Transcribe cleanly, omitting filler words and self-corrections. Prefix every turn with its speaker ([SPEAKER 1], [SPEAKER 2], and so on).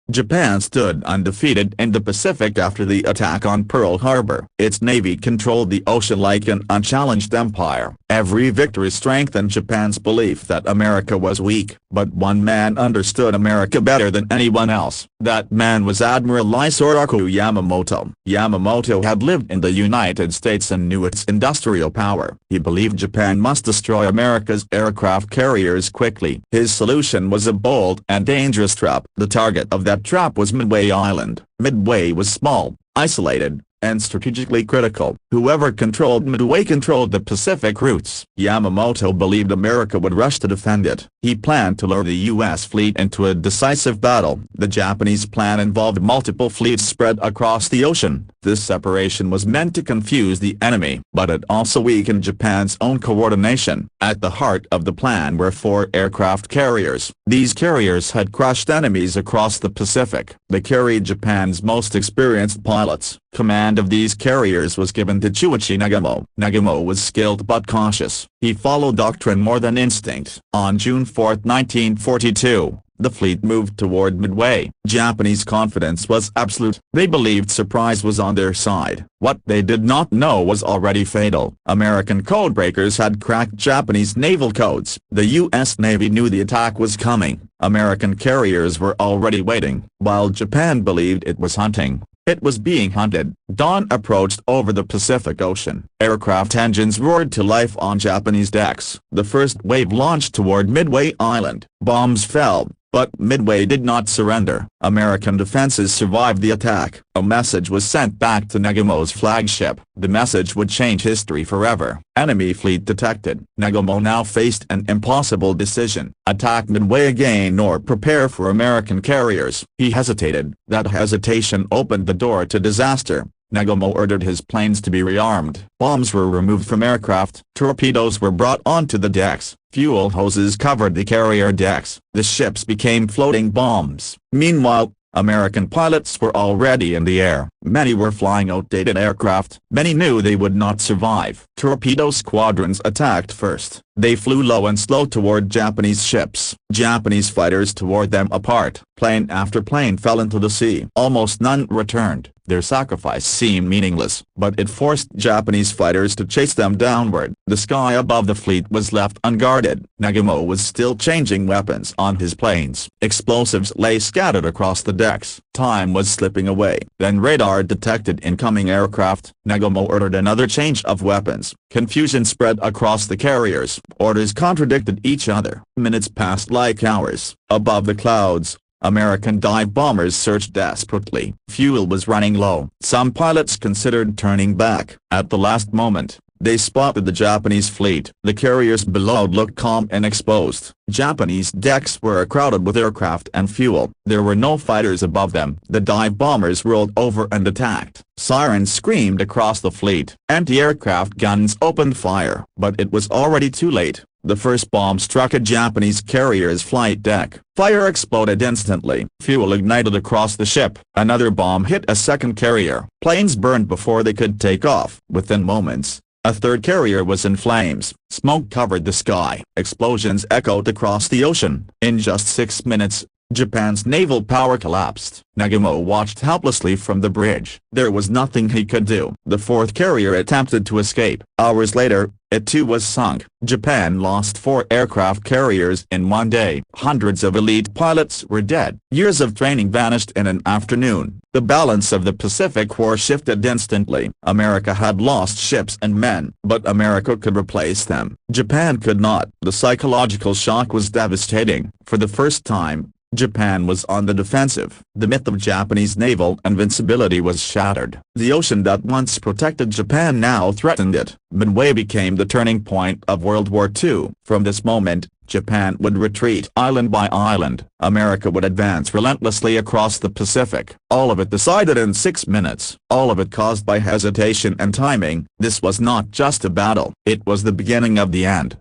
[SPEAKER 1] Japan stood undefeated in the Pacific after the attack on Pearl Harbor. Its navy controlled the ocean like an unchallenged empire. Every victory strengthened Japan's belief that America was weak. But one man understood America better than anyone else. That man was Admiral Isoroku Yamamoto. Yamamoto had lived in the United States and knew its industrial power. He believed Japan must destroy America's aircraft carriers quickly. His solution was a bold and dangerous trap. The target of that trap was Midway Island. Midway was small, isolated, and strategically critical. Whoever controlled Midway controlled the Pacific routes. Yamamoto believed America would rush to defend it. He planned to lure the U.S. fleet into a decisive battle. The Japanese plan involved multiple fleets spread across the ocean. This separation was meant to confuse the enemy, but it also weakened Japan's own coordination. At the heart of the plan were 4 aircraft carriers. These carriers had crushed enemies across the Pacific. They carried Japan's most experienced pilots. Command of these carriers was given to Chuichi Nagamo. Nagamo was skilled but cautious. He followed doctrine more than instinct. On June 4, 1942, the fleet moved toward Midway. Japanese confidence was absolute. They believed surprise was on their side. What they did not know was already fatal. American codebreakers had cracked Japanese naval codes. The U.S. Navy knew the attack was coming. American carriers were already waiting. While Japan believed it was hunting, it was being hunted. Dawn approached over the Pacific Ocean. Aircraft engines roared to life on Japanese decks. The first wave launched toward Midway Island. Bombs fell, but Midway did not surrender. American defenses survived the attack. A message was sent back to Nagamo's flagship. The message would change history forever. Enemy fleet detected. Nagamo now faced an impossible decision: attack Midway again or prepare for American carriers. He hesitated. That hesitation opened the door to disaster. Nagamo ordered his planes to be rearmed. Bombs were removed from aircraft. Torpedoes were brought onto the decks. Fuel hoses covered the carrier decks. The ships became floating bombs. Meanwhile, American pilots were already in the air. Many were flying outdated aircraft. Many knew they would not survive. Torpedo squadrons attacked first. They flew low and slow toward Japanese ships. Japanese fighters tore them apart. Plane after plane fell into the sea. Almost none returned. Their sacrifice seemed meaningless, but it forced Japanese fighters to chase them downward. The sky above the fleet was left unguarded. Nagamo was still changing weapons on his planes. Explosives lay scattered across the decks. Time was slipping away. Then radar detected incoming aircraft. Nagamo ordered another change of weapons. Confusion spread across the carriers. Orders contradicted each other. Minutes passed like hours. Above the clouds, American dive bombers searched desperately. Fuel was running low. Some pilots considered turning back. At the last moment, they spotted the Japanese fleet. The carriers below looked calm and exposed. Japanese decks were crowded with aircraft and fuel. There were no fighters above them. The dive bombers rolled over and attacked. Sirens screamed across the fleet. Anti-aircraft guns opened fire. But it was already too late. The first bomb struck a Japanese carrier's flight deck. Fire exploded instantly. Fuel ignited across the ship. Another bomb hit a second carrier. Planes burned before they could take off. Within moments, a third carrier was in flames. Smoke covered the sky. Explosions echoed across the ocean. In just 6 minutes, Japan's naval power collapsed. Nagamo watched helplessly from the bridge. There was nothing he could do. The fourth carrier attempted to escape. Hours later, it too was sunk. Japan lost 4 aircraft carriers in one day. Hundreds of elite pilots were dead. Years of training vanished in an afternoon. The balance of the Pacific War shifted instantly. America had lost ships and men, but America could replace them. Japan could not. The psychological shock was devastating. For the first time, Japan was on the defensive. The myth of Japanese naval invincibility was shattered. The ocean that once protected Japan now threatened it. Midway became the turning point of World War II. From this moment, Japan would retreat island by island. America would advance relentlessly across the Pacific. All of it decided in 6 minutes. All of it caused by hesitation and timing. This was not just a battle. It was the beginning of the end.